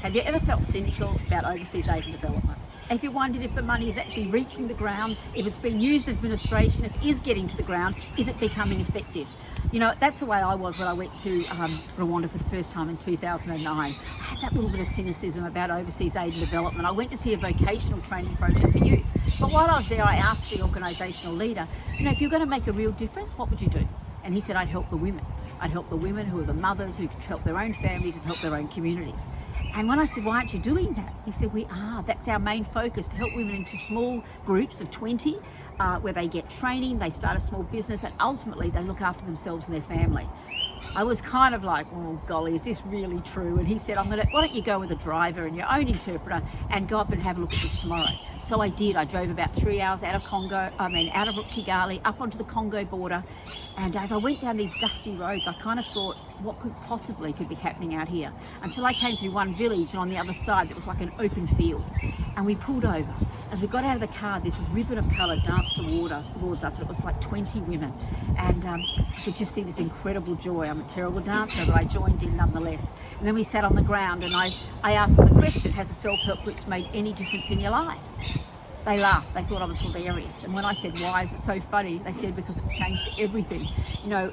Have you ever felt cynical about overseas aid and development? If you wondered if the money is actually reaching the ground, if it's being used in administration, if it is getting to the ground, is it becoming effective? You know, that's the way I was when I went to Rwanda for the first time in 2009. I had that little bit of cynicism about overseas aid and development. I went to see a vocational training project for youth. But while I was there, I asked the organisational leader, you know, if you're going to make a real difference, what would you do? And he said, I'd help the women. I'd help the women who are the mothers, who could help their own families and help their own communities. And when I said, why aren't you doing that? He said, we are. That's our main focus, to help women into small groups of 20, where they get training, they start a small business, and ultimately they look after themselves and their family. I was kind of like, oh golly, is this really true? And he said, why don't you go with a driver and your own interpreter and go up and have a look at this tomorrow? So I did. I drove about 3 hours out of Kigali, up onto the Congo border. And as I went down these dusty roads, I kind of thought, what could possibly be happening out here? Until I came through one village, and on the other side, it was like an open field. And we pulled over. As we got out of the car, this ribbon of colour danced towards us. It was like 20 women. And I could just see this incredible joy. I'm a terrible dancer, but I joined in nonetheless. And then we sat on the ground, and I asked them the question, has the self-help groups made any difference in your life? They laughed. They thought I was hilarious. And when I said, why is it so funny? They said, because it's changed everything. You know,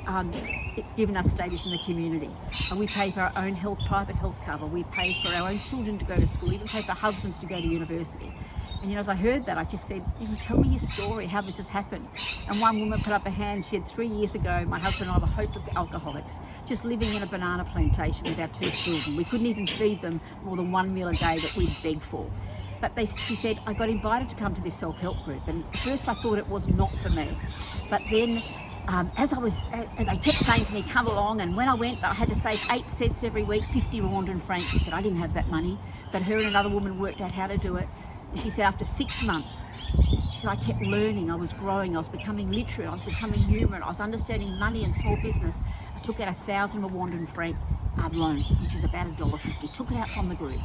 it's given us status in the community. And we pay for our own private health cover. We pay for our own children to go to school, even pay for husbands to go to university. And, you know, as I heard that, I just said, you know, tell me your story, how this has happened. And one woman put up a hand. She said, 3 years ago, my husband and I were hopeless alcoholics, just living in a banana plantation with our 2 children. We couldn't even feed them more than 1 meal a day that we'd beg for. But she said, I got invited to come to this self-help group. And at first I thought it was not for me. But then they kept saying to me, come along. And when I went, I had to save 8 cents every week, 50 Rwandan francs. She said, I didn't have that money. But her and another woman worked out how to do it. And she said, after 6 months, she said, I kept learning. I was growing. I was becoming literate. I was becoming human. I was understanding money and small business. I took out 1,000 Rwandan franc loan, which is about $1.50. Took it out from the group.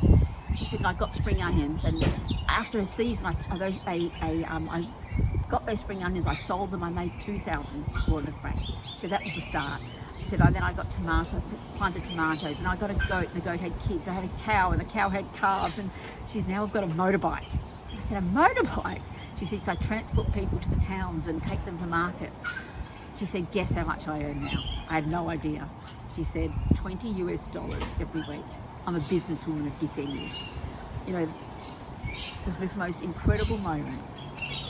She said, I got spring onions, and after a season, I got those spring onions, I sold them, I made 2,000 Rwandan francs. So that was the start. She said, then I got planted tomatoes, and I got a goat, and the goat had kids. I had a cow, and the cow had calves, and she said, now I've got a motorbike. I said, a motorbike? She said, so I transport people to the towns and take them to market. She said, guess how much I earn now? I had no idea. She said, $20 every week. I'm a businesswoman of this end. You know, it was this most incredible moment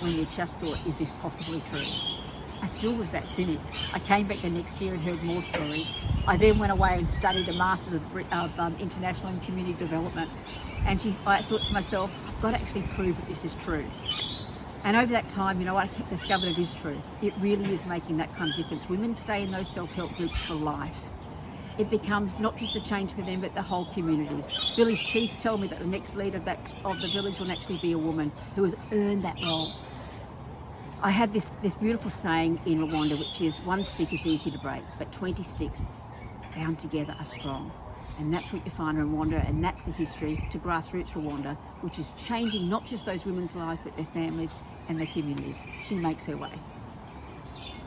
when you just thought, is this possibly true? I still was that cynic. I came back the next year and heard more stories. I then went away and studied a Masters of International and Community Development. And I thought to myself, I've got to actually prove that this is true. And over that time, you know, I discovered it is true. It really is making that kind of difference. Women stay in those self-help groups for life. It becomes not just a change for them, but the whole communities. Village chiefs tell me that the next leader of the village will actually be a woman who has earned that role. I had this beautiful saying in Rwanda, which is, 1 stick is easy to break, but 20 sticks bound together are strong. And that's what you find in Rwanda, and that's the history to Grassroots Rwanda, which is changing not just those women's lives, but their families and their communities. She makes her way.